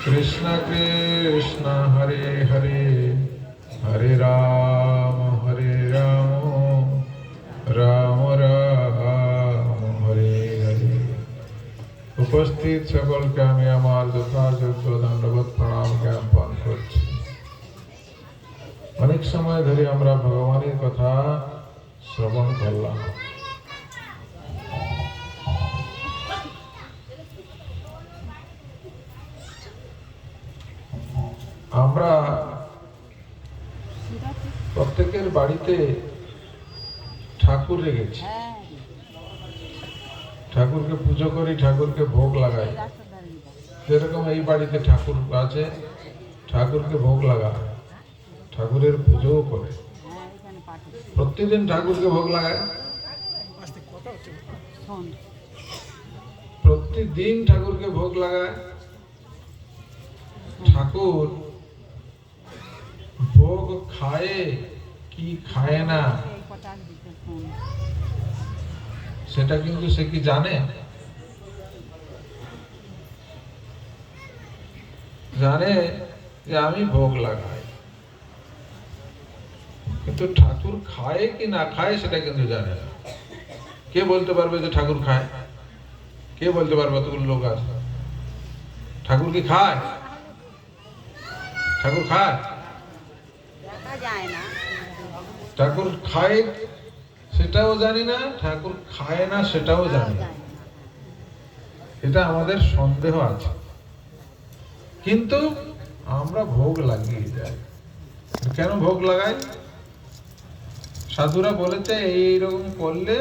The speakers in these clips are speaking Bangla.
কৃষ্ণ কৃষ্ণ হরে হরে হরে রাম রাম রাম হরে হরে। উপস্থিত সকলকে আমি আমার যথাযোগ্য দণ্ডবত প্রণাম জ্ঞাপন করছি। অনেক সময় ধরে আমরা ভগবানের কথা শ্রবণ করলাম। আমরা প্রত্যেকের বাড়িতে ঠাকুর রেখেছি, ঠাকুরকে পুজো করি, ঠাকুরকে ভোগ লাগাই। যেরকম এই বাড়িতে ঠাকুর আছে, ঠাকুরকে ভোগ লাগায়, ঠাকুরের পুজোও করে, প্রতিদিন ঠাকুরকে ভোগ লাগায়, প্রতিদিন ঠাকুরকে ভোগ লাগায়। ঠাকুর ভোগ খায় কি খায় না সেটা কিন্তু সে কি জানে? জানে যে আমি ভোগ লাগাই, কিন্তু ঠাকুর খায় কি না খায় সেটা কিন্তু জানে না। কে বলতে পারবে যে ঠাকুর খায়? কে বলতে পারবে? অতগুলো লোক আছে, ঠাকুর কি খায়? ঠাকুর খায়? ঠাকুর খায় সেটাও জানি না, ঠাকুর খায় না সেটাও জানি না। এটা আমাদের সন্দেহ আছে, কিন্তু আমরা ভোগ লাগিয়ে যাই। কেন ভোগ লাগাই? সাধুরা বলেছে এইরকম করলে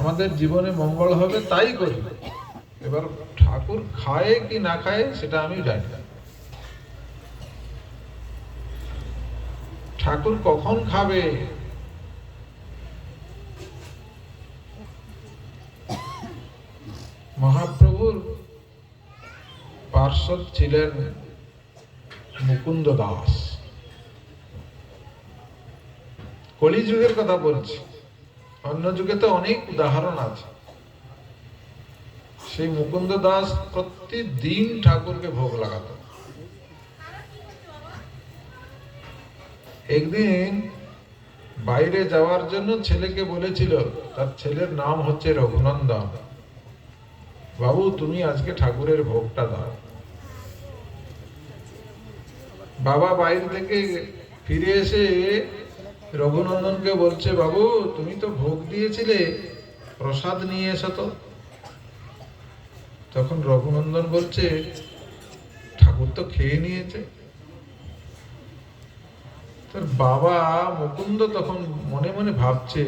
আমাদের জীবনে মঙ্গল হবে, তাই করি। এবার ঠাকুর খায় কি না খায় সেটা আমি জানি না। ঠাকুর কখন খাবে? মহাপ্রভুর পার্ষদ ছিলেন মুকুন্দ দাস। কলিযুগের কথা বলছি, অন্য যুগে তো অনেক উদাহরণ আছে। সেই মুকুন্দ দাস প্রতিদিন ঠাকুরকে ভোগ লাগাত। একদিন বাইরে যাওয়ার জন্য ছেলেকে বলেছিল, তার ছেলের নাম হচ্ছে রঘুনন্দন, বাবু তুমি আজকে ঠাকুরের ভোগটা দাও। বাবা বাইরে থেকে ফিরে এসে রঘুনন্দনকে বলছে, বাবু তুমি তো ভোগ দিয়েছিলে, প্রসাদ নিয়ে এসো তো। তখন রঘুনন্দন বলছে, ঠাকুর তো খেয়ে নিয়েছে। তার বাবা মুকুন্দ তখন মনে মনে ভাবছে,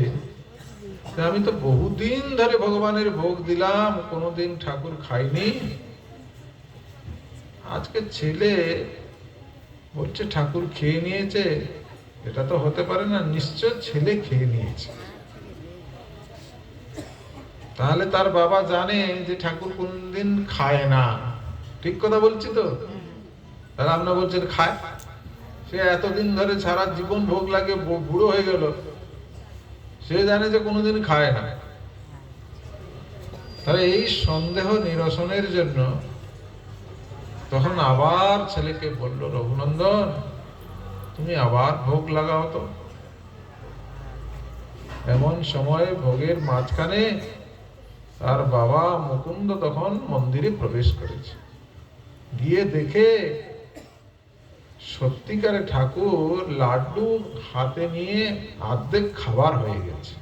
আমি তো বহুদিন ধরে ভগবানের ভোগ দিলাম, কোনোদিন ঠাকুর খাইনি, আজকে ছেলে বলছে ঠাকুর খেয়ে নিয়েছে, এটা তো হতে পারে না, নিশ্চয় ছেলে খেয়ে নিয়েছে। তাহলে তার বাবা জানে যে ঠাকুর কোনদিন খায় না। ঠিক কথা বলছি তো? তাহলে আপনারা বলছেন খায়, সে এতদিন ধরে সারা জীবন ভোগ লাগে, বুড়ো হয়ে গেল, সে জানে যে কোনোদিন খায় না। তাহলে এই সন্দেহ নিরসনের জন্য তখন আবার ছেলেকে বলল, রঘুনন্দন তুমি আবার ভোগ লাগাও তো। এমন সময় ভোগের মাঝখানে তার বাবা মুকুন্দ তখন মন্দিরে প্রবেশ করেছে। গিয়ে দেখে সত্যিকারে ঠাকুর লাড্ডু হাতে নিয়ে অর্ধেক খাবার হয়ে গেছে।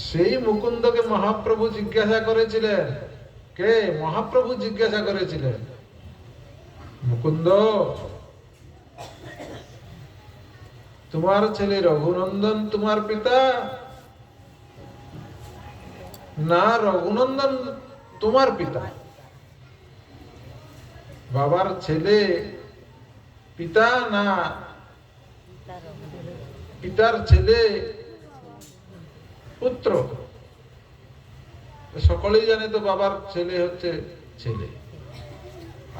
সেই মুকুন্দকে মহাপ্রভু জিজ্ঞাসা করেছিলেন। কে? মহাপ্রভু জিজ্ঞাসা করেছিলেন, মুকুন্দ তোমার ছেলে রঘুনন্দন তোমার পিতা, না রঘুনন্দন তোমার পিতা? বাবার ছেলে পিতা না পিতার ছেলে পুত্র? সকলেই জানে তো বাবার ছেলে হচ্ছে ছেলে,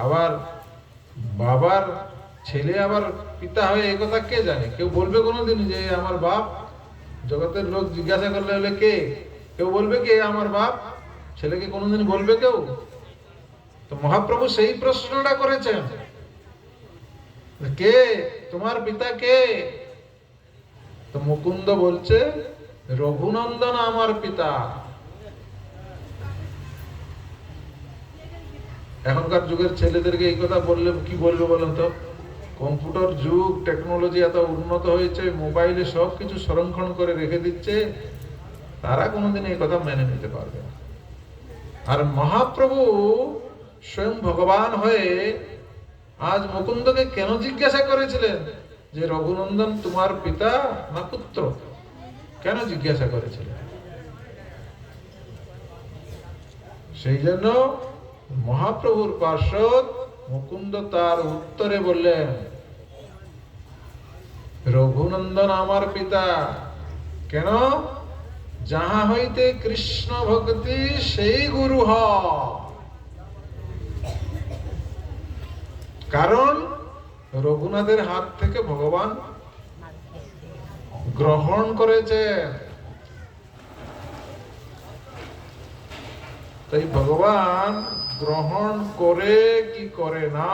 আবার বাবার ছেলে আবার পিতা হয় এই কথা কে জানে? কেউ বলবে কোনোদিন যে আমার বাপ? জগতের লোক জিজ্ঞাসা করলে হলে কে? কেউ বলবে কে আমার বাপ? ছেলেকে কোনোদিন বলবে কেউ? তো মহাপ্রভু সেই প্রশ্নটা করেছেন, কে তোমার পিতা কে? তো মুকুন্দ বলছে, রঘুনন্দন আমার পিতা। এখনকার যুগের ছেলেদেরকে এই কথা বললে কি বলবে বলেন তো? কম্পিউটার যুগ, টেকনোলজি এত উন্নত হয়েছে, মোবাইলে সবকিছু সংরক্ষণ করে রেখে দিচ্ছে, তারা কোনোদিন এই কথা মেনে নিতে পারবে না। আর মহাপ্রভু স্বয়ং ভগবান হয়ে আজ মুকুন্দকে কেন জিজ্ঞাসা করেছিলেন যে রঘুনন্দন তোমার পিতা না পুত্র? কেন জিজ্ঞাসা করেছিলেন? সেই জন্য মহাপ্রভুর পার্শ্বদ মুকুন্দ তার উত্তরে বললেন, রঘুনন্দন আমার পিতা। কেন? যাহা হইতে কৃষ্ণ ভক্তি সেই গুরু হয়। কারণ রঘুনাথের হাত থেকে ভগবান গ্রহণ করেছে। তাই ভগবান গ্রহণ করে কি করে না,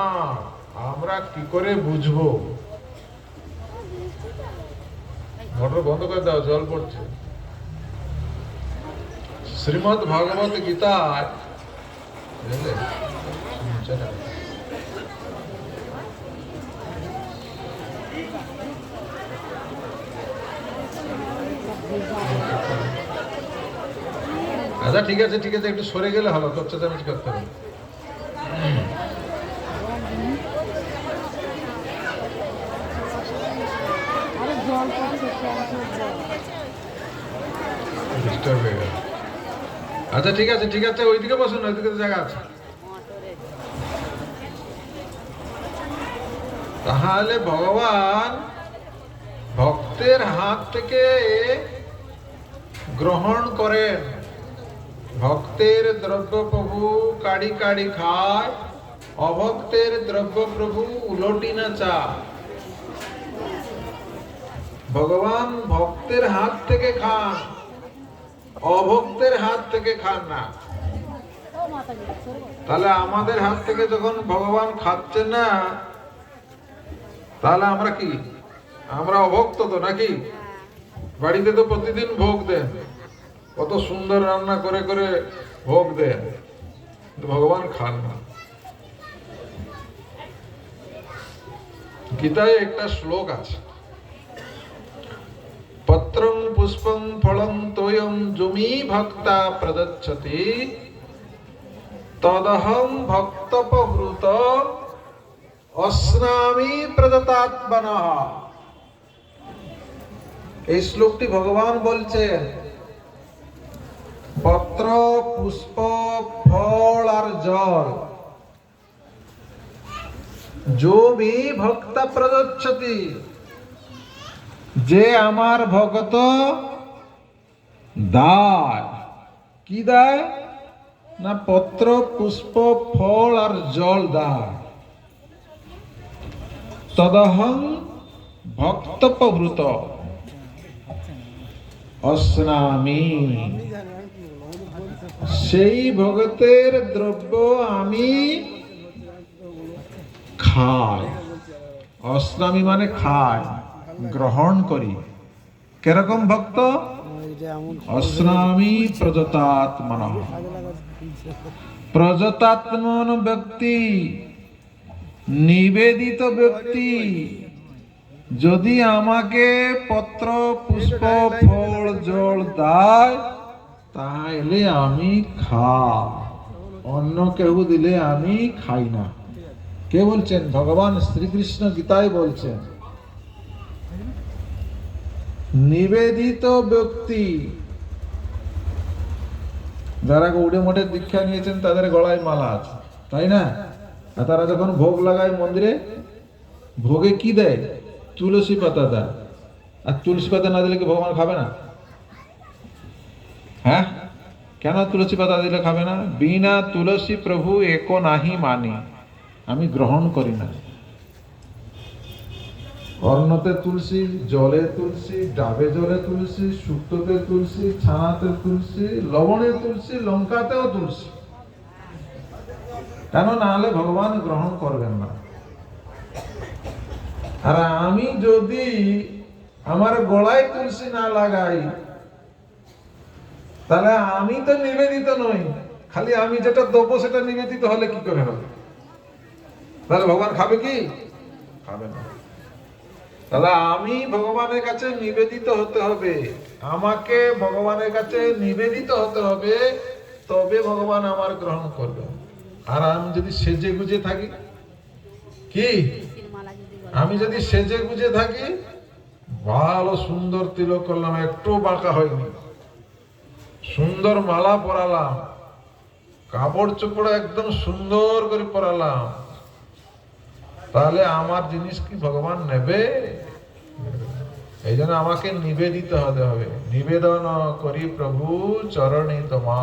আমরা কি করে বুঝবো? মোটর বন্ধ করে দাও, জল পড়ছে। শ্রীমদ ভাগবত গীতায় আচ্ছা ঠিক আছে ঠিক আছে, একটু সরে গেলে হলো, তোর চেঁচামেচি করতে হবে। আচ্ছা ঠিক আছে ঠিক আছে, ওইদিকে বসুন, ওইদিকে জায়গা আছে। তাহলে ভগবান ভক্তের হাত থেকে গ্রহণ করেন। ভক্তের দ্রব্য প্রভু কাড়ি কাড়ি খায়, অভক্তের দ্রব্য প্রভু উলটি না চায়। ভগবান ভক্তের হাত থেকে খান, অভক্তের হাত থেকে খান না। তাহলে আমাদের হাত থেকে যখন ভগবান খাচ্ছেন না, তাহলে আমরা কি? আমরা অভক্ত তো নাকি? বাড়িতে তো প্রতিদিন ভোগ দেন, কত সুন্দর রান্না করে করে ভোগ দেন, ভগবান খান না। গীতায় একটা শ্লোক আছে, পত্রং পুষ্পং ফলং তোয়ং যুমি ভক্তা প্রদচ্ছতি তদহং ভক্তপহৃত অস্নামি প্রদতাত্মনঃ। এই শ্লোকটি ভগবান বলছেন, পত্র, পুষ্প, ফল আর জল যুমি ভক্তা প্রদচ্ছতি, যে আমার ভক্ত দায়। কি দেয় না? পত্র, পুষ্প, ফল আর জল দেয়। তদহং ভক্তপহৃত অস্নামি, সেই ভগতের দ্রব্য আমি খাই। অস্নামি মানে খাই, গ্রহণ করি। কিরকম ভক্ত? অস্নামি প্রযতাত্মনঃ। প্রযতাত্মন ব্যক্তি, নিবেদিত ব্যক্তি যদি আমাকে পত্র, পুষ্প, ফল, জল দেয়, তাহলে আমি খাই। অন্য কেউ দিলে আমি খাই না। কে বলছেন? ভগবান শ্রীকৃষ্ণ গীতায় বলছেন, নিবেদিত ব্যক্তি। যারা গৌড়ে মঠের দীক্ষা নিয়েছেন তাদের গলায় মালা আছে, তাই না? আর তারা যখন ভোগ লাগায় মন্দিরে, ভোগে কি দেয়? তুলসী পাতা দেয়। আর তুলসী পাতা না দিলে কি ভগবান খাবে না? হ্যাঁ, কেন তুলসী পাতা দিলে খাবে না? বিনা তুলসী প্রভু এক নাহি মানি, আমি গ্রহণ করি না। অন্নতে তুলসী, জলে তুলসী, ডাবে জলে তুলসী, শুক্তোতে তুলসী, ছানাতে তুলসী, লবণে তুলসী, লঙ্কাতেও তুলসী। কেন? না হলে ভগবান গ্রহণ করবেন না। আর আমি যদি আমার গলায় তুলসী না লাগাই, তাহলে আমি তো নিবেদিত নই। খালি আমি যেটা দেবো সেটা নিবেদিত হলে কি করে হবে? তাহলে ভগবান খাবে কি? খাবে না। তাহলে আমি ভগবানের কাছে নিবেদিত হতে হবে, আমাকে ভগবানের কাছে নিবেদিত হতে হবে, তবে ভগবান আমার গ্রহণ করবে। আর আমি যদি সেজে গুজে থাকি, কি আমি যদি সেজে গুজে থাকি, ভালো সুন্দর তিলক করলাম, একটু বাঁকা হয়নি, সুন্দর মালা পরালাম, কাপড় চোপড় একদম সুন্দর করে পরালাম, তাহলে আমার জিনিস কি ভগবান নেবে? এই জন্য আমাকে নিবেদিত হতে হবে। নিবেদন করি প্রভু চরণে তোমা,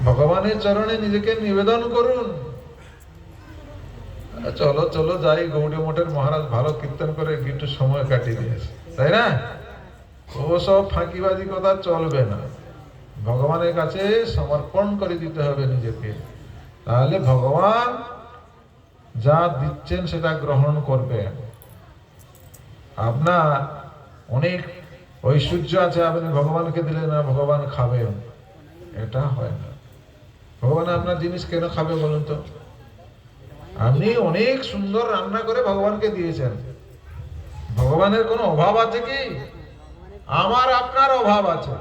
ভগবানের চরণে নিজেকে নিবেদন করুন। চলো চলো যাই, গৌড়ী মঠের মহারাজ ভালো কীর্তন করে একটু সময় কাটিয়ে দিয়েছে, তাই না? ও সব ফাঁকিবাজি কথা চলবে না, ভগবানের কাছে সমর্পণ করে দিতে হবে নিজেকে, তাহলে ভগবান যা দিচ্ছেন সেটা গ্রহণ করবে। আপনার অনেক ঐশ্বর্য আছে, আপনি ভগবানকে দিলে না ভগবান খাবেন, এটা হয় না। ভগবান আপনার জিনিস কেন খাবে বলুন তো? আপনি অনেক সুন্দর রান্না করে ভগবানকে দিয়েছেন, ভগবানের কোনো অভাব আছে কি? আমার আপনার অভাব আছে,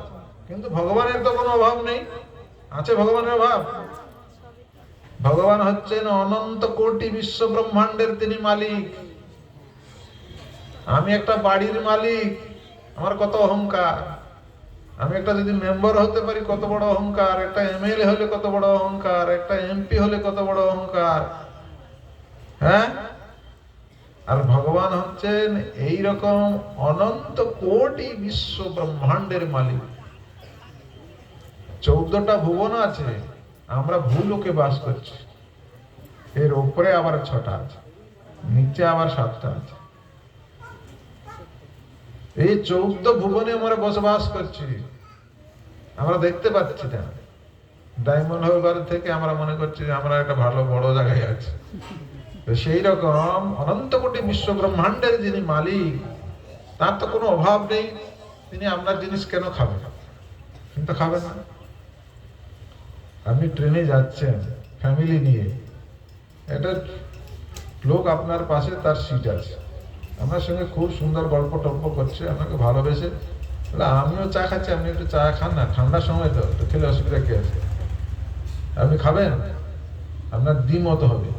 কিন্তু ভগবানের তো কোনো অভাব নেই। আছে ভগবানের অভাব? ভগবান হচ্ছেন অনন্ত কোটি বিশ্ব ব্রহ্মাণ্ডের তিনি মালিক। আমি একটা বাড়ির মালিক, আমার কত অহংকার। আমি একটা যদি মেম্বার হতে পারি কত বড় অহংকার, একটা এমএলএ হলে কত বড় অহংকার, একটা এমপি হলে কত বড় অহংকার, হ্যাঁ? আর ভগবান হচ্ছেন এই রকম অনন্ত কোটি বিশ্ব ব্রহ্মাণ্ডের মালিক। 14টা ভুবন আছে, আমরা ভূলোকে বাস করছি, এর উপরে আবার 6টা আছে, নিচে আবার 7টা আছে। এই 14 ভুবনে আমরা বসবাস করছি, আমরা দেখতে পাচ্ছি না। ডায়মন্ড হারবার থেকে আমরা মনে করছি যে আমরা একটা ভালো বড় জায়গায় আছি। তো সেই রকম অনন্ত কোটি বিশ্ব ব্রহ্মাণ্ডের যিনি মালিক, তার তো কোনো অভাব নেই, তিনি আপনার জিনিস কেন খাবেন? কিন্তু খাবেন না। আপনি ট্রেনে যাচ্ছেন ফ্যামিলি নিয়ে, একটা লোক আপনার পাশে, তার সিট আছে, আপনার সঙ্গে খুব সুন্দর গল্প টল্প করছে, আপনাকে ভালোবেসে, আমিও চা খাচ্ছি, আপনি একটু চা খান না, ঠান্ডার সময় তো একটু খেলে অসুবিধা কি আছে? আপনি খাবেন? আপনার দ্বিমত হবে,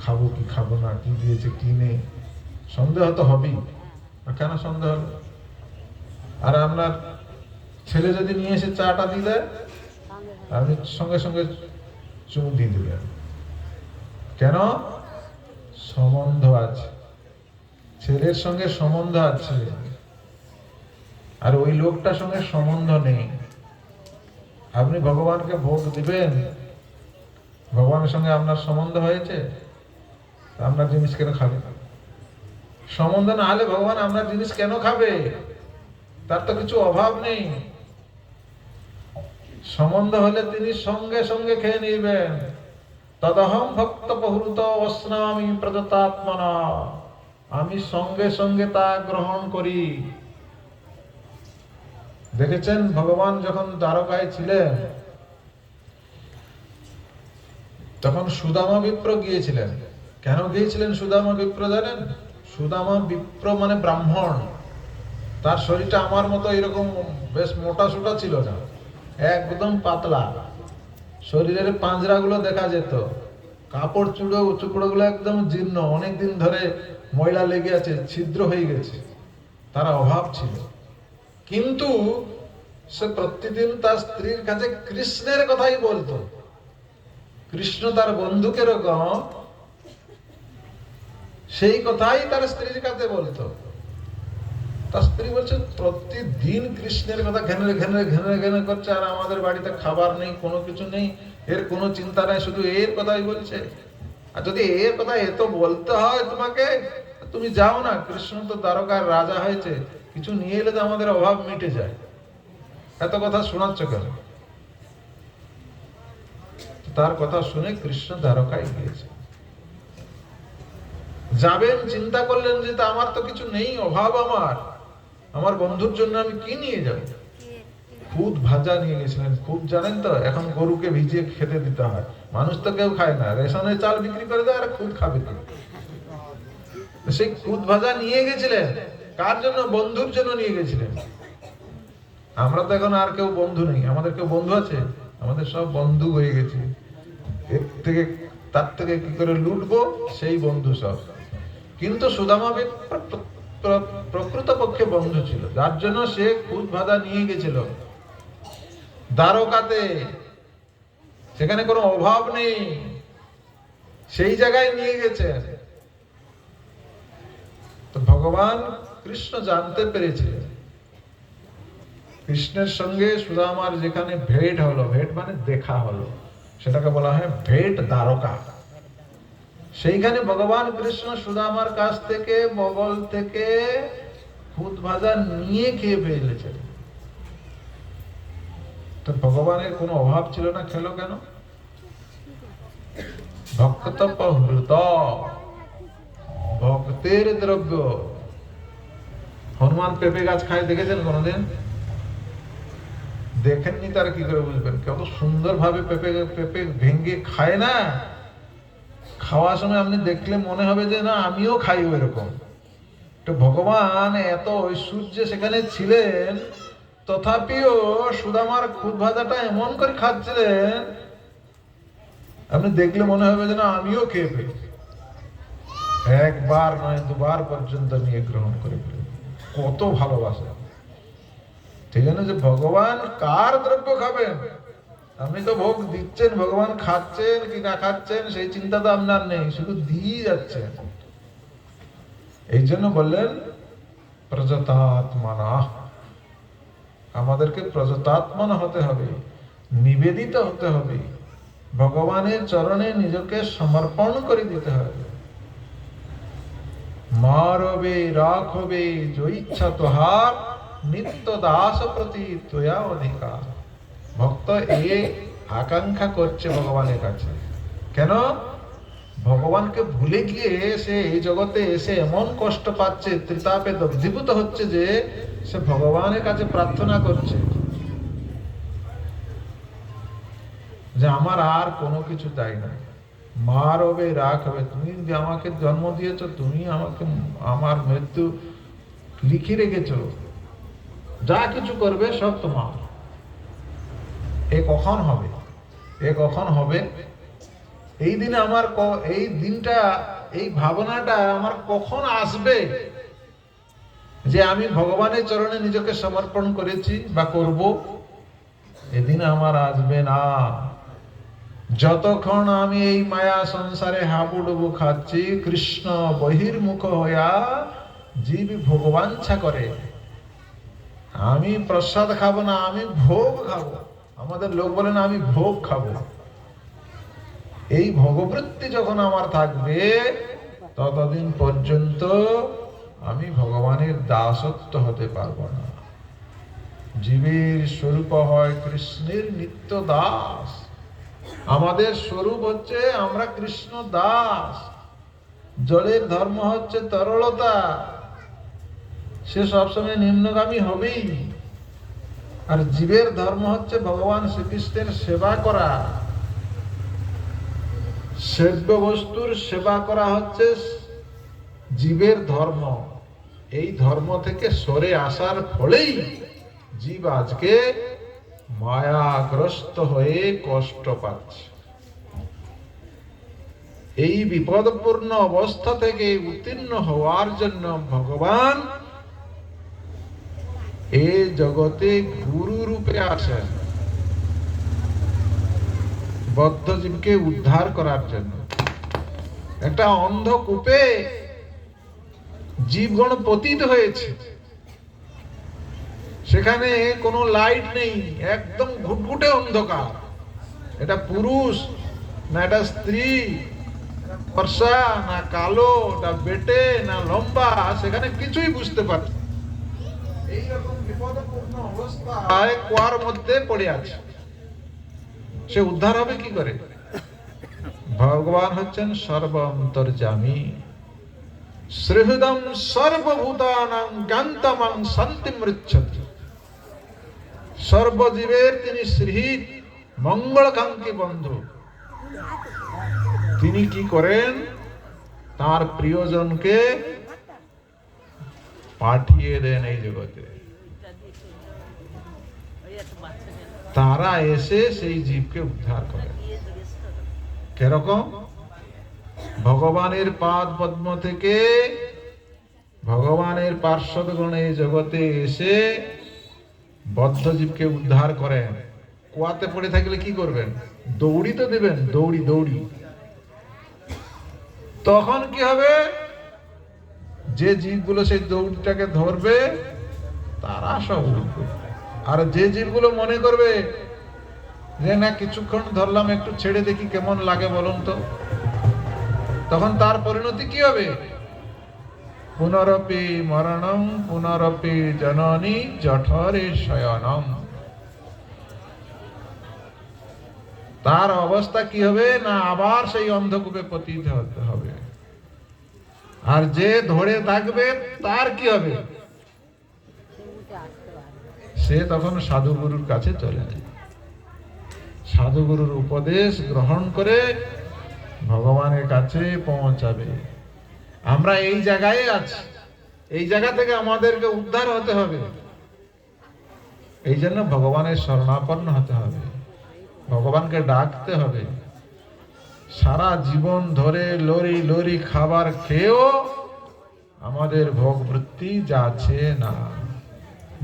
খাবো কি খাবো না, কি দিয়েছে কি নেই, সন্দেহ তো হবেই। কেন সন্দেহ হবে? আর আপনার ছেলে যদি নিয়ে এসে চাটা দিয়ে দেয়, আপনি সঙ্গে সঙ্গে চুমু দিয়ে দেবেন। কেন? সম্বন্ধ আছে, ছেলের সঙ্গে সম্বন্ধ আছে, আর ওই লোকটার সঙ্গে সম্বন্ধ নেই। আপনি ভগবানকে ভোগ দিবেন, ভগবানের সঙ্গে আপনার সম্বন্ধ হয়েছে, আপনার জিনিস কেন খাবে? সম্বন্ধ না হলে ভগবান আপনার জিনিস কেন খাবে? তার তো কিছু অভাব নেই। সম্বন্ধ হলে তিনি সঙ্গে সঙ্গে খেয়ে নিবেন। তদহং ভক্ত প্রহৃত অস্নামি প্রদত্তাত্মনা, আমি সঙ্গে সঙ্গে তা গ্রহণ করি। দেখেছেন ভগবান যখন দ্বারকায় ছিলেন, তখন সুদামা বিপ্র গিয়েছিলেন। কেন গিয়েছিলেন সুদামা বিপ্র জানেন? সুদামা বিপ্র মানে ব্রাহ্মণ, তার শরীরটা আমার মতো এরকম বেশ মোটা সোটা ছিল না, একদম পাতলা, শরীরের পাঁজরাগুলো দেখা যেত, কাপড় চুপড়োগুলো একদম জীর্ণ, অনেকদিন ধরে ময়লা লেগে আছে, ছিদ্র হয়ে গেছে, তার অভাব ছিল। কিন্তু সে প্রতিদিন তার স্ত্রীর কাছে কৃষ্ণের কথাই বলতো। কৃষ্ণ তার বন্ধুকে রকম, সেই কথাই তার স্ত্রীর কাছে বলতো। তার স্ত্রী বলছে প্রতিদিন কৃষ্ণের কথা ঘেনে ঘেনে ঘেনে ঘেনে করছে, আর আমাদের বাড়িতে খাবার নেই, কোনো কিছু নেই, এর কোনো চিন্তা নাই, শুধু এর কথাই বলছে। আর যদি এর কথা এত বলতে হয় তোমাকে, তুমি যাও না, কৃষ্ণ তো দ্বারকার রাজা হয়েছে, কিছু নিয়ে এলে তো আমাদের অভাব মিটে যায়, এত কথা শোনাচ্ছ কেন? তার কথা শুনে কৃষ্ণ দ্বারকায় গিয়েছে। যাবেন, চিন্তা করলেন যে তা আমার তো কিছু নেই, অভাব আমার বন্ধুর জন্য আমি কি নিয়ে যাব? খুদ ভাজা নিয়ে গেছিলেন। খুদ জানেন তো, এখন গরুকে ভিজিয়ে খেতে দিতে হয়, মানুষ তো কেউ খায় না, রেশনের চাল বিক্রি করে দেয়, আর খুদ খাবে কি? সেই খুদ ভাজা নিয়ে গেছিলেন। কার জন্য? বন্ধুর জন্য নিয়ে গেছিলেন। আমরা তো এখন আর কেউ বন্ধু নেই, আমাদের কেউ বন্ধু আছে? আমাদের সব বন্ধু হয়ে গেছে। এর থেকে তার থেকে কি করে লুটবো, সেই বন্ধু সব। কিন্তু সুদামা প্রকৃত পক্ষে বন্ধু ছিল, যার জন্য সে খুদ ভাজা নিয়ে গেছিল দ্বারকাতে। সেখানে কোনো অভাব নেই, সেই জায়গায় নিয়ে গেছে। তো ভগবান কৃষ্ণ জানতে পেরেছিলেন কৃষ্ণের সঙ্গে সুদামার যেখানে ভেট হলো, ভেট মানে দেখা হলো, সেটাকে বলা হয় ভেট দ্বারকা। সেইখানে ভগবান কৃষ্ণ সুদামার কাছ থেকে বগল থেকে খুদ ভাজা নিয়ে খেয়ে ফেলেছেন। তো ভগবানের কোনো অভাব ছিল না, খেলো কেন? ভক্তপহৃত, ভক্তের দ্রব্য। হনুমান পেঁপে গাছ খায়, দেখেছেন কোনোদিন? দেখেননি, তারা কি করে বুঝবেন? কত সুন্দর ভাবে পেঁপে ভেঙে খায় না, খাওয়ার সময় আপনি দেখলে মনে হবে যে না আমিও খাই ওইরকম। তো ভগবান এত ঐশ্বর্য সেখানে ছিলেন, তথাপিও সুদামার খুদ ভাজাটা এমন করে খাচ্ছিলেন, আপনি দেখলে মনে হবে যে না আমিও খেয়ে ফেলি। একবার নয়, দুবার পর্যন্ত নিয়ে গ্রহণ করে ফেলেন। কত ভালোবাসা! ঠিক আছে, যে ভগবান কার দ্রব্য খাবেন? আপনি তো ভোগ দিচ্ছেন, ভগবান খাচ্ছেন কি না খাচ্ছেন সেই চিন্তা তো আপনার নেই, শুধু দিয়ে যাচ্ছেন। এই জন্য বললেন প্রযতাত্মনা। আমাদেরকে প্রযতাত্মনা হতে হবে, নিবেদিত হতে হবে, ভগবানের চরণে নিজেকে সমর্পণ করে দিতে হবে। মারবে রাখবে जो ইচ্ছা তোহার, নিত্য দাস প্রতি তোয়া অধিকার। ভক্ত এই আকাঙ্ক্ষা করছে ভগবানের কাছে। কেন? ভগবানকে ভুলে গিয়ে সে এই জগতে এসে এমন কষ্ট পাচ্ছে, ত্রিতাপে দগ্ধীভূত হচ্ছে যে সে ভগবানের কাছে প্রার্থনা করছে যে আমার আর কোনো কিছু চাই না। মার হবে রাখ হবে, তুমি যে আমাকে জন্ম দিয়েছো, তুমি আমাকে আমার মৃত্যু লিখে রেখেছো, যা কিছু করবে সব তোমার। এ কখন হবে? এ কখন হবে? এই দিনে আমার এই দিনটা, এই ভাবনাটা আমার কখন আসবে যে আমি ভগবানের চরণে নিজেকে সমর্পণ করেছি বা করব? এদিন আমার আসবে না। যতক্ষণ আমি এই মায়া সংসারে হাবুডুবু খাচ্ছি, কৃষ্ণ বহির্মুখ হইয়া জীব ভগবাঞ্ছা করে, আমি প্রসাদ খাবো না, আমি ভোগ খাবো। আমাদের লোক বলে না আমি ভোগ খাবো। এই ভোগবৃত্তি যখন আমার থাকবে, ততদিন পর্যন্ত আমি ভগবানের দাসত্ব হতে পারবো না। জীবের স্বরূপ হয় কৃষ্ণের নিত্য দাস। আমাদের স্বরূপ হচ্ছে আমরা কৃষ্ণ দাস। জলের ধর্ম হচ্ছে তরলতা, সে সবসময় নিম্নগামী হবেই। আর জীবের ধর্ম হচ্ছে ভগবান শ্রীকৃষ্ণের সেবা করা। সেব্য বস্তুর সেবা করা হচ্ছে জীবের ধর্ম। এই ধর্ম থেকে সরে আসার ফলেই জীব আজকে মায়াগ্রস্ত হয়ে কষ্ট পাচ্ছে। এই বিপদপূর্ণ অবস্থা থেকে উত্তীর্ণ হওয়ার জন্য ভগবান এই জগতে গুরু রূপে আসেন, বদ্ধ জীবকে উদ্ধার করার জন্য। একটা অন্ধকূপে জীবগণ পতিত হয়েছে, সেখানে কোনো লাইট নেই, একদম ঘুটঘুটে অন্ধকার। এটা পুরুষ না এটা স্ত্রী ফর্সা না কালো না বেটে না লম্বা, সেখানে কিছুই বুঝতে পারছে। এইরকম বিপদপূর্ণ অবস্থায় কুয়ার মধ্যে পড়ে আছে, সে উদ্ধার হবে কি করে? ভগবান হচ্ছেন সর্ব অন্তর্যামী, শ্রীহৃদম সর্বভূতানাং জ্ঞান্তমং শান্তি মৃচ্ছতি। সর্বজীবের তিনি শ্রীহৃদ, মঙ্গলকাঙ্ক্ষী বন্ধু। তিনি কি করেন? তার প্রিয়জনকে পাঠিয়ে দেন এই জগতে, তারা এসে সেই জীবকে উদ্ধার করে। কিরকম? ভগবানের পাদ পদ্ম থেকে ভগবানের পার্শ্বদগণ এই জগতে এসে বদ্ধ জীবকে উদ্ধার করেন। কুয়াতে পড়ে থাকলে কি করবেন? দৌড়ি তো দেবেন, দৌড়ি দৌড়ি। তখন কি হবে? যে জীবগুলো সেই দৌড়িটাকে ধরবে তারা সব উঠবে, আর যে জীবগুলো মনে করবে যে না কিছুক্ষণ ধরলাম, একটু ছেড়ে দেখি কেমন লাগে বলুন তো, তখন তার পরিণতি কি হবে? পুনরপি মরণং পুনরপি জননী জঠরে শয়নম। তার অবস্থা কি হবে? না আবার সেই অন্ধকূপে পতিত হতে হবে। আর যে ধরে থাকবে তার কি হবে? সে তখন সাধুগুরুর কাছে চলে যায়, সাধুগুরুর উপদেশ গ্রহণ করে ভগবানের কাছে পৌঁছাবে। আমরা এই জায়গায় আছি, এই জায়গা থেকে আমাদেরকে উদ্ধার হতে হবে। এই জন্য ভগবানের শরণাপন্ন হতে হবে, ভগবানকে ডাকতে হবে। সারা জীবন ধরে লরি লরি খাবার খেয়েও আমাদের ভোগ বৃত্তি যাচ্ছে না,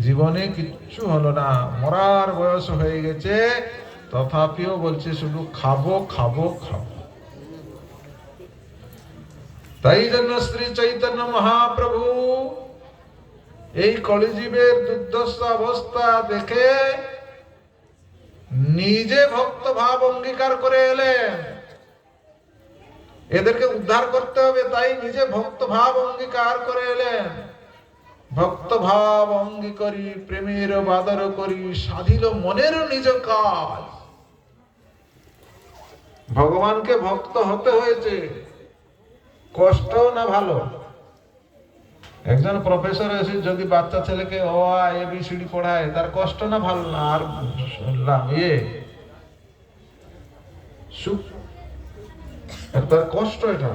জীবনে কিচ্ছু হলো না, মরার বয়স হয়ে গেছে, তথাপিও বলছে শুধু খাবো খাবো খাবো। তাই জন্য শ্রী চৈতন্য মহাপ্রভু এই কলিজীবের দুর্দশা অবস্থা দেখে নিজে ভক্ত ভাব অঙ্গীকার করে এলেন। এদেরকে উদ্ধার করতে হবে, তাই নিজে ভক্ত ভাব অঙ্গীকার করে এলেন। ভক্ত ভাব অঙ্গীকারী প্রেমের বাদর করি, সাধিল মনের নিজ কাজ। ভগবানকে ভক্ত হতে হয়েছে, কষ্ট না ভালো? একজন প্রফেসর এসে যদি বাচ্চা ছেলেকে অ আ এ বি সি ডি পড়ায়, তার কষ্ট না ভালো না? আর শুনলাম সুখ, তার কষ্ট। এটা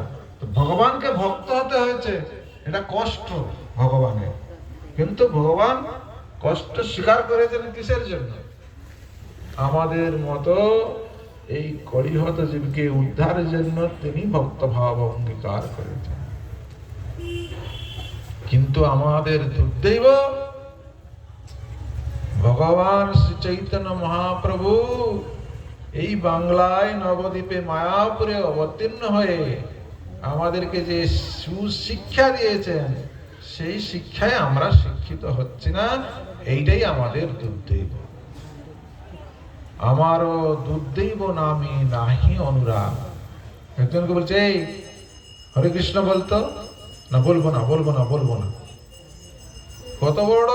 ভগবানকে ভক্ত হতে হয়েছে, এটা কষ্ট ভগবানের। কিন্তু ভগবান কষ্ট স্বীকার করেছেন কিসের জন্য? আমাদের মতো এই কলিহত জীবকে উদ্ধারের জন্য তিনি ভক্ত ভাব অঙ্গীকার করেছেন। কিন্তু আমাদের দুর্দৈব, ভগবান শ্রী চৈতন্য মহাপ্রভু এই বাংলায় নবদ্বীপে মায়াপুরে অবতীর্ণ হয়ে আমাদেরকে যে সুশিক্ষা দিয়েছেন, সেই শিক্ষায় আমরা শিক্ষিত হচ্ছি না। এইটাই আমাদের দুর্দৈব। আমারও দুর্দৈব নামে নাহি অনুরাগ। একজনকে বলছে এই হরে কৃষ্ণ বলতো না, বলবো না বলবো না বলবো না। কত বড়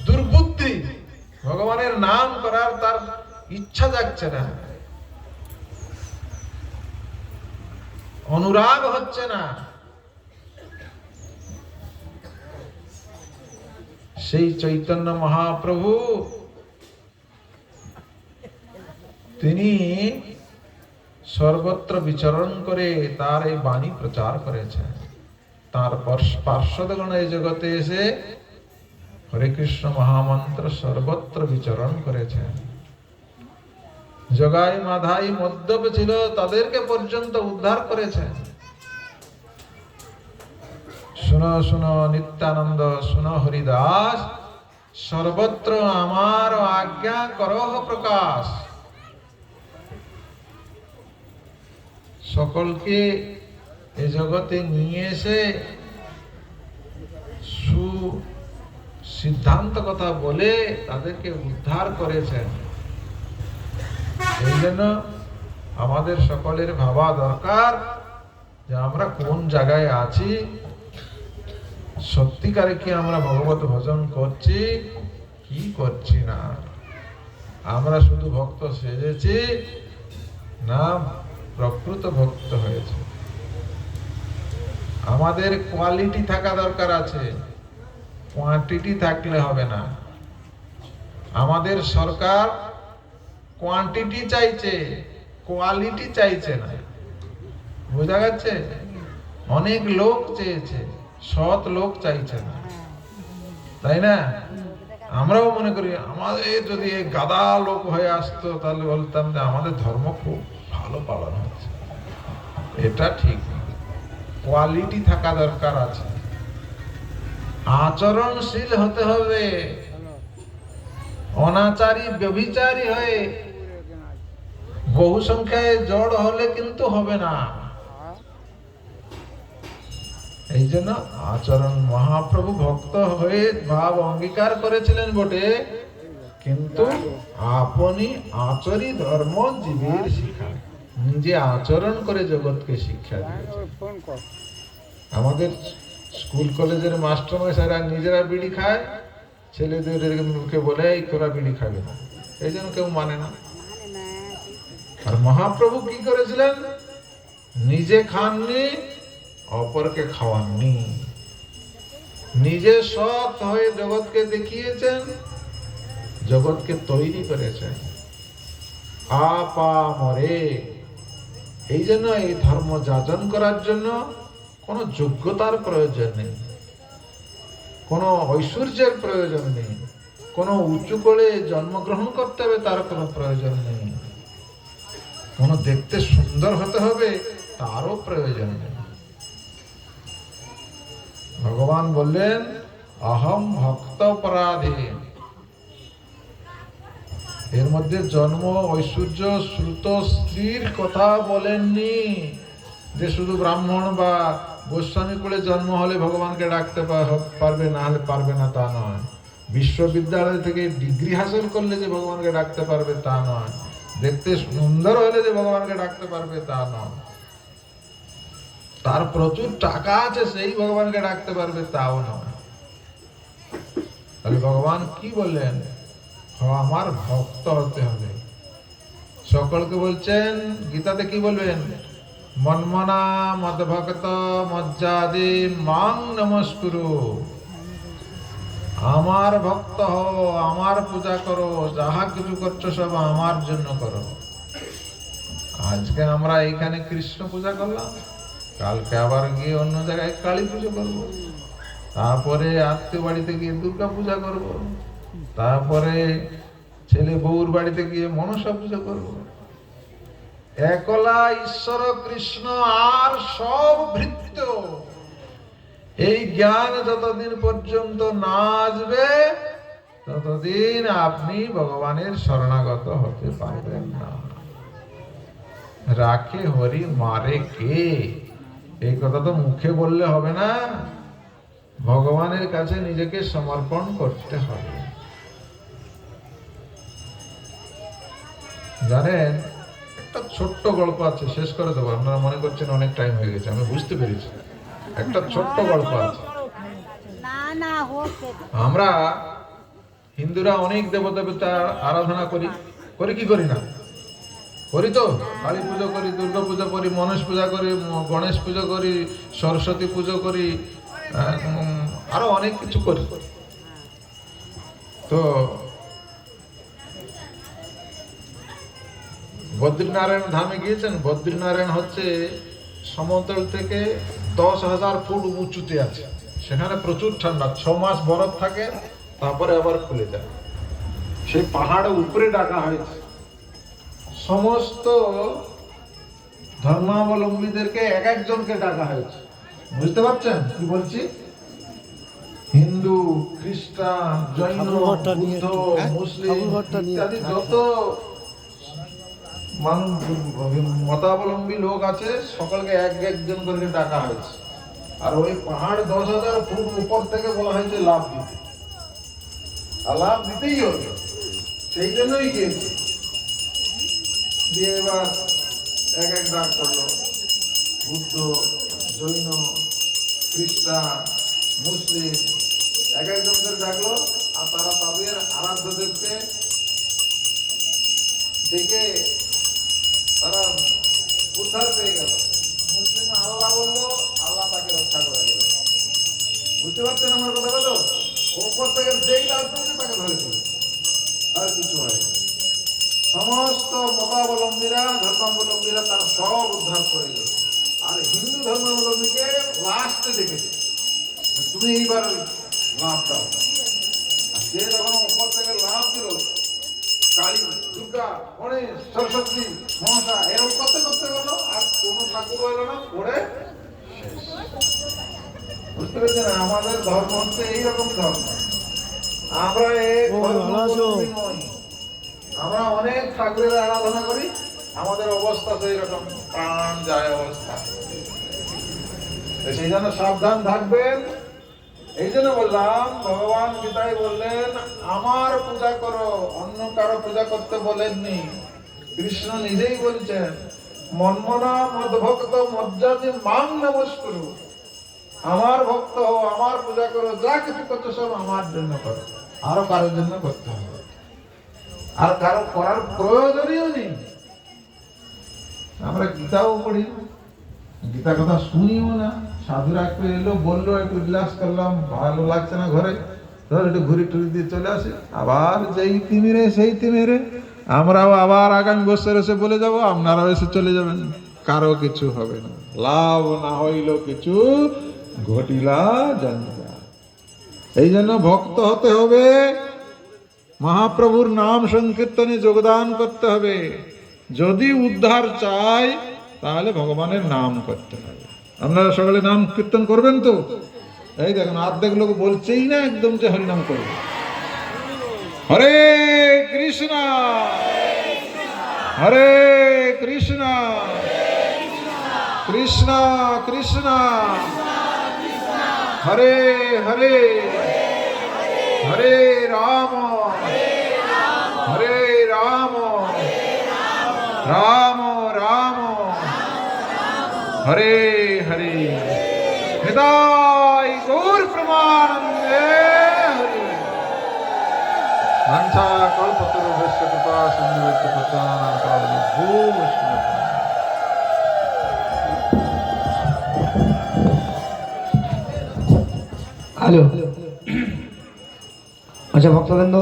দুর্বুদ্ধি! ভগবানের নাম করার তার ইচ্ছা যাচ্ছে না, অনুরাগ হচ্ছে না। সেই চৈতন্য মহাপ্রভু তিনি সর্বত্র বিচরণ করে তার এই বাণী প্রচার করেছেন। তার পার্শ্বদগণ এই জগতে এসে হরে কৃষ্ণ মহামন্ত্র সর্বত্র বিচরণ করেছেন। জগাই মাধাই মদ্যপ ছিল, তাদেরকে পর্যন্ত উদ্ধার করেছেন। শুনো শুনো নিত্যানন্দ, শুনো হরিদাস, সর্বত্র আমার আজ্ঞা করহ প্রকাশ। সকলকে এ জগতে নিয়ে এসে সিদ্ধান্ত কথা বলে তাদেরকে উদ্ধার করেছেন। এই জন্য আমাদের সকলের ভাবা দরকার যে আমরা কোন জায়গায় আছি, সত্যিকারে কি আমরা ভগবত ভজন করছি কি করছি না। আমরা শুধু ভক্ত সেজেছি না প্রকৃত ভক্ত হয়েছে। আমাদের কোয়ালিটি থাকা দরকার আছে, কোয়ান্টিটি থাকলে হবে না। আমাদের সরকার কোয়ান্টিটি চাইছে, কোয়ালিটি চাইছে না। বোঝা গেছে? অনেক লোক চেয়েছে, সৎ লোক চাইছে না, তাই না? আমরাও মনে করি আমাদের যদি এই গাদা লোক হয়ে আসতো তাহলে বলতাম যে আমাদের ধর্ম খুব ভালো পালন হচ্ছে। এটা ঠিক, কোয়ালিটি থাকা দরকার আছে, আচরণশীল হতে হবে। অনাচারী ব্যভিচারী হয়ে বহু সংখ্যায় জড় হলে কিন্তু হবে না। এই জন্য আচরণ, মহাপ্রভু ভক্ত হয়ে ভাব অঙ্গীকার করেছিলেন বটে, কিন্তু আপনি আচরি ধর্ম জীবের শিক্ষা, নিজে আচরণ করে জগৎকে শিক্ষা দিয়েছেন। আমাদের স্কুল কলেজের মাস্টারমশাইরা নিজেরা বিড়ি খায়, ছেলেদেরকে বলে তোরা বিড়ি খাবে না, এই জন্য কেউ মানে না। আর মহাপ্রভু কি করেছিলেন? নিজে খাননি, অপরকে খাওয়াননি, নিজে সৎ হয়ে জগৎকে দেখিয়েছেন, জগৎকে তৈরি করেছেন আপামরে। এই জন্য এই ধর্ম যাজন করার জন্য কোনো যোগ্যতার প্রয়োজন নেই, কোনো ঐশ্বর্যের প্রয়োজন নেই, কোনো উঁচু করে জন্মগ্রহণ করতে হবে তার কোনো প্রয়োজন নেই, কোনো দেখতে সুন্দর হতে হবে তারও প্রয়োজন নেই। ভগবান বললেন অহম ভক্ত পরাধী। এর মধ্যে জন্ম, ঐশ্বর্য, শ্রুত স্ত্রীর কথা বলেননি যে শুধু ব্রাহ্মণ বা গোস্বামী কুলে জন্ম হলে ভগবানকে ডাকতে পারবে, না হলে পারবে না তা নয়। বিশ্ববিদ্যালয় থেকে ডিগ্রি হাসিল করলে যে ভগবানকে ডাকতে পারবে তা নয়। দেখতে সুন্দর হলে যে ভগবানকে ডাকতে পারবে তা নয়। তার প্রচুর টাকা আছে সেই ভগবানকে ডাকতে পারবে তাও নয়। তাহলে ভগবান কি বললেন? আমার ভক্ত হতে হবে। সকলকে বলছেন, গীতাতে কি বলবেন? মন্মনা মদ্ভক্ত মজ্জাদি মাং নমস্কুরু। আমার ভক্ত হও, আমার পূজা করো, যাহা কিছু করছো সব আমার জন্য করো। আজকে আমরা এইখানে কৃষ্ণ পূজা করলাম, কালকে আবার গিয়ে অন্য জায়গায় কালী পুজো করবো, তারপরে আত্মীয় বাড়িতে গিয়ে দুর্গা পূজা করব, তারপরে ছেলে বউর বাড়িতে গিয়ে মনসা পূজা করব। একলা ঈশ্বর কৃষ্ণ আর সব ভৃত্য। এই জ্ঞান যতদিন পর্যন্ত না আসবে ততদিন আপনি ভগবানের শরণাগত হতে পারবেন না। রাখে হরি মারে কে, এই কথা তো মুখে বললে হবে না, ভগবানের কাছে নিজেকে সমর্পণ করতে হবে। জানেন, একটা ছোট্ট গল্প আছে, শেষ করে দেবো। আপনারা মনে করছেন অনেক টাইম হয়ে গেছে, আমি বুঝতে পেরেছি। একটা ছোট্ট গল্প আছে। আমরা হিন্দুরা অনেক দেবদেবতা আরাধনা করি, করি কি করি না? করি তো। কালী পুজো করি, দুর্গা পুজো করি, মনস পূজা করি, গণেশ পুজো করি, সরস্বতী পুজো করি, আরো অনেক কিছু করি। তো বদ্রীনারায়ণ ধামে গিয়েছেন? বদ্রীনারায়ণ হচ্ছে সমতল থেকে 10,000 ফুট উঁচুতে আছে। সেখানে প্রচুর ঠান্ডা, 6 মাস বরফ থাকে, তারপরে আবার খুলে যায়। সেই পাহাড়ের উপরে ডাকা হয়েছে। সমস্ত ধর্মাবলম্বীদেরকে এক একজনকে ডাকা হয়েছে। বুঝতে পারছেন কি বলছি? হিন্দু, খ্রিস্টান, জৈন, বুদ্ধ, মুসলিম ইত্যাদি যত মতাবলম্বী লোক আছে সকলকে এক একজন করে ডাকা হয়েছে। আর ওই পাহাড় 10,000 ফুট উপর থেকে বলা হয়েছে লাভ দিতে, আর লাভ দিতেই হবে, সেই জন্যই গিয়েছে। দিয়ে এবার এক এক ডাক করলো, বুদ্ধ, জৈন, খ্রিস্টান, মুসলিম, এক একজনদের ডাকলো। আর তারা তাদের আরাধ্য দেবকে ডেকে তারা উদ্ধার পেয়ে গেল। মুসলিম আল্লাহ বললো, আল্লাহ তাকে রক্ষা করে দিল। বুঝতে পারছেন আমার কথা? তো ওপর থেকে যেই রাজনীতি তাকে ধরেছিল, আর কিছু হয়। সমস্ত মতাবলম্বীরা, ধর্মাবলম্বীরা তার সব উদ্ধার করে গেল। আর হিন্দু ধর্মাবলম্বীকে লাস্টে দেখেছে, তুমি এইবার লাভ দাও। আর সে যখন ওপর থেকে লাভ দিল, কালী, দুর্গা, গণেশ, সরস্বতী, মনসা এরকম করতে করতে গেল, আর কোন ঠাকুর হইল না, পড়ে শেষ। বুঝতে পেরেছেন? আমাদের ধর্ম হচ্ছে এইরকম ধর্ম। আমরা আমরা অনেক ঠাকুরের আরাধনা করি, আমাদের অবস্থা তো এইরকম, প্রাণ যায় অবস্থা। সেই জন্য সাবধান থাকবেন। এই জন্য বললাম, ভগবান গীতায় বললেন আমার পূজা করো, অন্য কারো পূজা করতে বলেননি। কৃষ্ণ নিজেই বলছেন, মন্মনা মদ্ভক্ত মজ্জাতি মাং নমস্কুরু। আমার ভক্ত হও, আমার পূজা করো, যা কিছু করছো সব আমার জন্য করো, আরো কারোর জন্য করতে হবে। আর কারো করার প্রয়োজনও নেই। আমরা গীতাও পড়ি, গীতা কথা শুনিও না। সাধুরা একটু এলো, বললো, একটু রিল্যাক্স করলাম, ভালো লাগছে না ঘরে, ধর একটু ঘুরি টুরি দিয়ে চলে আসে। আবার যেই তিমিরে সেই তিমিরে আমরাও আবার আগামী বছর এসে বলে যাব, আপনারাও এসে চলে যাবেন, কারো কিছু হবে না। লাভ না হইল কিছু, ঘটিলা জঞ্জাল। এই জন্য ভক্ত হতে হবে, মহাপ্রভুর নাম সংকীর্তনে যোগদান করতে হবে। যদি উদ্ধার চাই তাহলে ভগবানের নাম করতে হবে। আপনারা সকালে নাম কীর্তন করবেন তো? এই দেখুন অর্ধেক লোক বলছেই না একদম যে হরিনাম করবে। হরে কৃষ্ণ হরে কৃষ্ণ কৃষ্ণ কৃষ্ণ হরে হরে হরে রাম হরে রাম রাম রাম হরে হরে। হৃদয় গৌর প্রমানন্দে হরি। মনসা কল্পতরুভ্যশ্চ কৃপা সিন্ধুভ্যশ্চ পতিতানাং পাবনেভ্যো বৈষ্ণবেভ্যো। হ্যালো, আচ্ছা ভক্তবৃন্দ,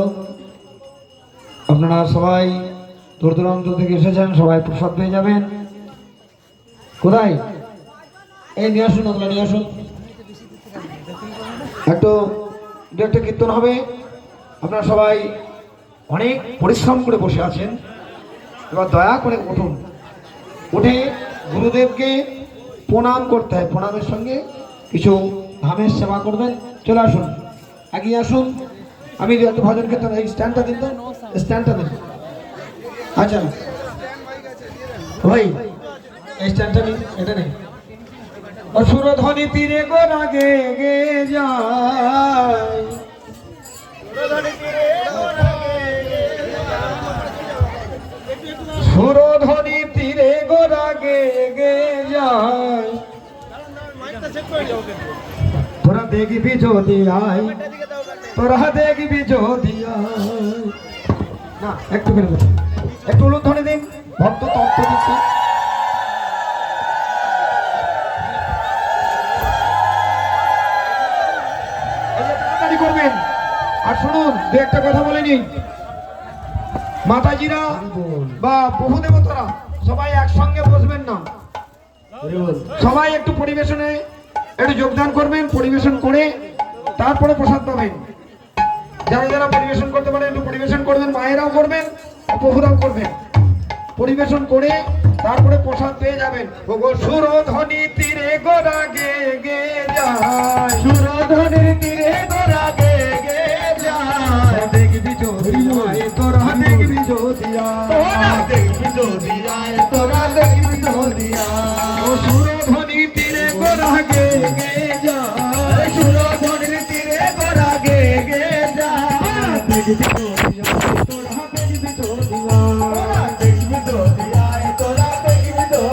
আপনারা সবাই দূর দূরান্ত থেকে এসেছেন, সবাই প্রসাদ পেয়ে যাবেন। কোথায়? এই নিয়ে আসুন, আপনারা নিয়ে আসুন। একটু দু একটা কীর্তন হবে। আপনারা সবাই অনেক পরিশ্রম করে বসে আছেন, এবার দয়া করে উঠুন। উঠে গুরুদেবকে প্রণাম করতে হয়, প্রণামের সঙ্গে কিছু ধামের সেবা করবেন। চলে আসুন, এগিয়ে আসুন। আমি একটু ভজন কীর্তন, এই স্ট্যান্ডটা দিন তো, স্ট্যান্ডটা দিন। আচ্ছা ভাই, এই স্ট্যান্ডটা নিন, এটা নেই। অসুরধ্বনি তীরে গোরা গে গে যায়, সুরধ্বনি তীরে গোরা গে গে যায়। তোরা দেখবি যদি আয়, তোরা দেখবি যদি আয়। না, একটু করে দেন, একটু উলুধ্বনি দিন, ভক্ত তত্ত্ব দিচ্ছে। তাড়াতাড়ি করবেন। আর শুনুন, দু একটা কথা বলে নিন। মাতাজিরা বা বহু দেবতারা সবাই একসঙ্গে বসবেন না, সবাই একটু পরিবেশনে একটু যোগদান করবেন। পরিবেশন করে তারপরে প্রসাদ পাবেন। যারা যারা পরিবেশন করতে পারেন একটু পরিবেশন করবেন, মায়েরাও করবেন, প্রভুরাও করবেন। পরিবেশন করে তারপরে প্রসাদ পেয়ে যাবেন। সুরধ্বনি তীরে গোরা গে গে যায়, সুরধ্বনির তীরে গোরা গে গে যায়। দেখবি যদি আয়, তোরা দেখবি যদি আয়, তোরা দেখবি যদি আয়, তোরা দেখবি যদি আয়। ও সুরধ্বনি তীরে গোরা গে গে যায়, সুরধ্বনির তীরে গোরা গে গে যায়। দেখবি যদি আয়, তোরা দেখবি যদি আয়, তোরা দেখবি যদি আয়, তোরা দেখবি যদি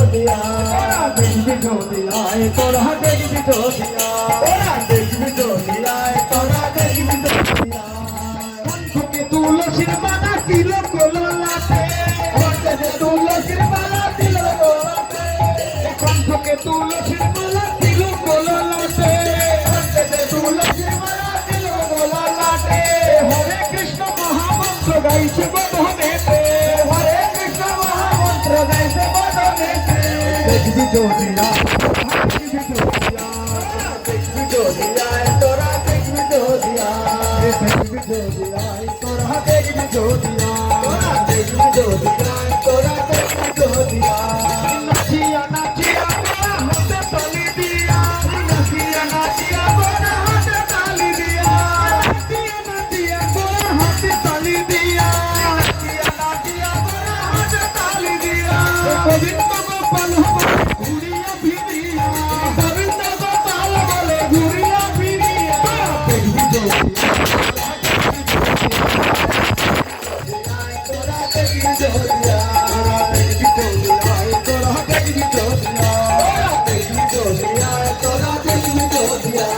তুলসীর মালা দিল গোলাতে কণ্ঠকে তুলসীর মালা দিল গোলাতে কণ্ঠকে তুলসীর মালা দিল গোলাতে হরে কৃষ্ণ মহামন্ত্র গাইছে বদনেতে হরে কৃষ্ণ মহামন্ত্র গাইছে বদনেতে দেখবি জোদিয়া দেখবি জোদিয়া তোরা দেখবি জোদিয়া দেখবি জোদিয়া তোরা দেখবি জোদিয়া তোরা দেখবি জোদিয়া তোরা দেখবি জোদিয়া নাচিয়া নাচিয়া তোরা হাতে তালি দিয়া নাচিয়া নাচিয়া তোরা হাতে তালি দিয়া নাচিয়া নাচিয়া তোরা হাতে তালি দিয়া নাচিয়া নাচিয়া তোরা হাতে তালি দিয়া গোবিন্দ গোপাল ঘুরিয়া ফিরিয়া গোবিন্দ গোপাল বলে ঘুরিয়া ফিরিয়া দেখবি জোদিয়া তোরা দেখবি জোদিয়া তোরা দেখবি জোদিয়া তোরা দেখবি জোদিয়া তোরা দেখবি জোদিয়া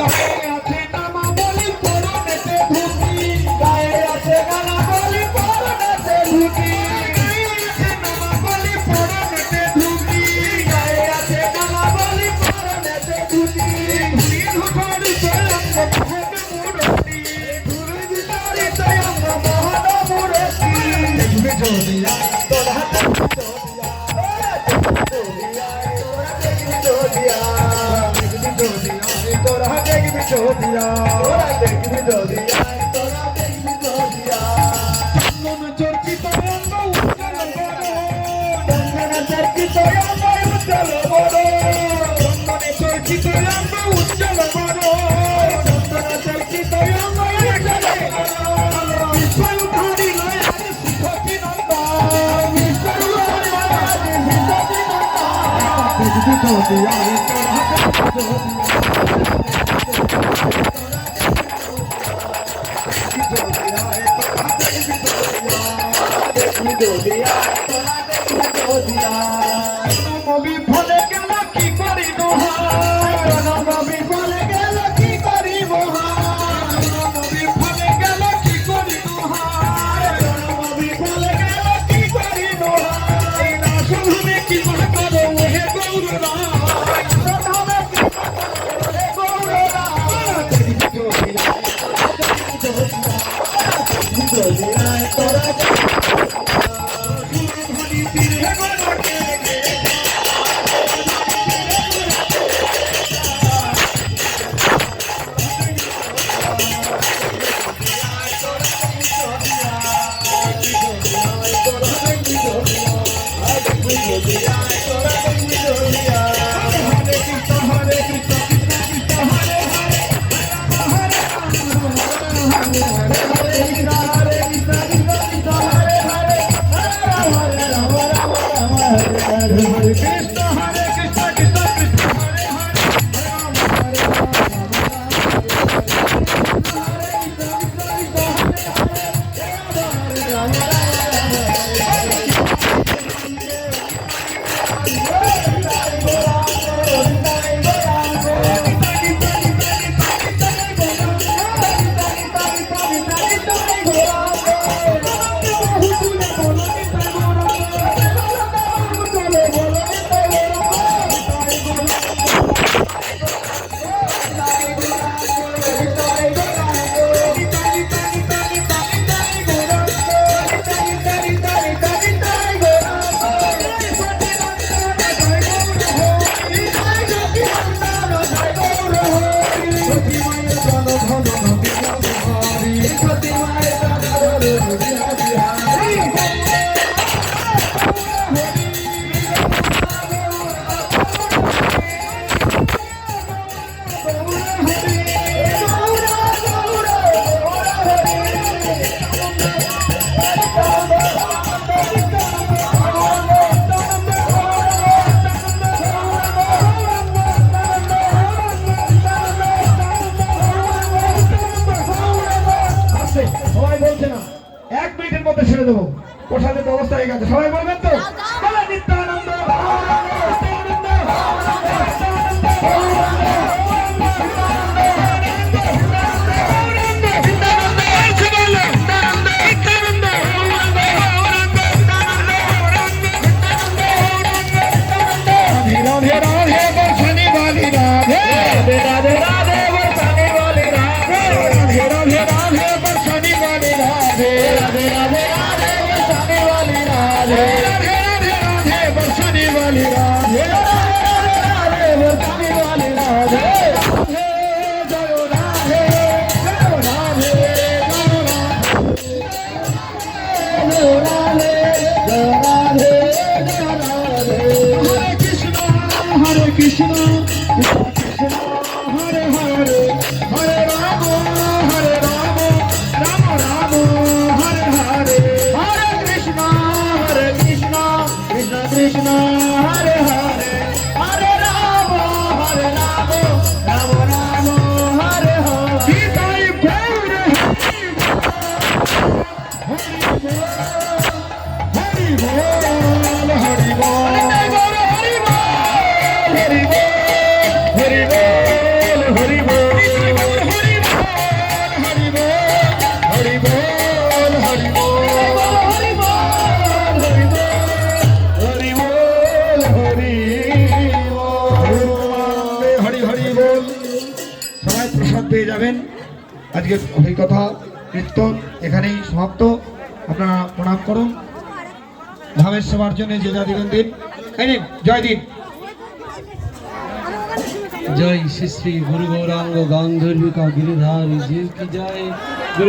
গায়ে আছে নামা বলি পরনেতে ধুতি গায়ে আছে গানা বলি পরনেতে ধুতি গায়ে আছে নামা বলি পরনেতে ধুতি গায়ে আছে গানা বলি পরনেতে ধুতি ধুতি ধুতি সয়ঙ্গ মহান মূর্তি ধুতি ধুতি সয়ঙ্গ মহান মূর্তি দেখবি জোদিয়া তোরা দেখবি জোদিয়া তোরা দেখবি জোদিয়া তোরা দেখবি জোদিয়া তোরা দেখবি জোদিয়া চন্দন চর্চিত অঙ্গ উজ্জ্বল বড় চন্দন চর্চিত অঙ্গ উজ্জ্বল বড় চন্দনে চর্চিত অঙ্গ উজ্জ্বল বড় চন্দন চর্চিত অঙ্গ উজ্জ্বল বড় বিশ্ব উদ্ধারি লয় আজ সুখী নন্দন বিশ্ব উদ্ধারি লয় আজ সুখী নন্দন দেখবি জোদিয়া তোরা দেখবি জোদিয়া নবী ফলে গেল কি করি দোহাই নবী ফলে গেল কি করি মহান নবী ফলে গেল কি করি দোহাই নবী ফলে গেল কি করি দোহাই না শুনবে কি মা করো হে গৌররা শুনবে কি মা করো হে গৌররা দেখবি জোদিয়া তোরা দেবো প্রসাদের ব্যবস্থা হয়ে গেছে সবাই বলবেন তো নিত্যানন্দ কৃষ্ণ কৃষ্ণ হরে হরে হরে রাম রাম রাম হরে হরে হরে কৃষ্ণ কৃষ্ণ কৃষ্ণ হরে হরে হরে রাম রাম রাম হরে হরে গীতায় গৌর হরি বল হরি বল হরি বল হরি বল হরি বল হরি হরি বল। সবাই প্রসাদ পেয়ে যাবেন। আজকের অভিজ্ঞতা কীর্তন এখানেই সমাপ্ত। আপনারা প্রণাম করুন। ধামের সেবার জন্য যে যা দিবেন দিন। এই নিন, জয় দিন। जय श्री श्री गुरु गौरांग गांधर्विका गिरिधारी जी की जय।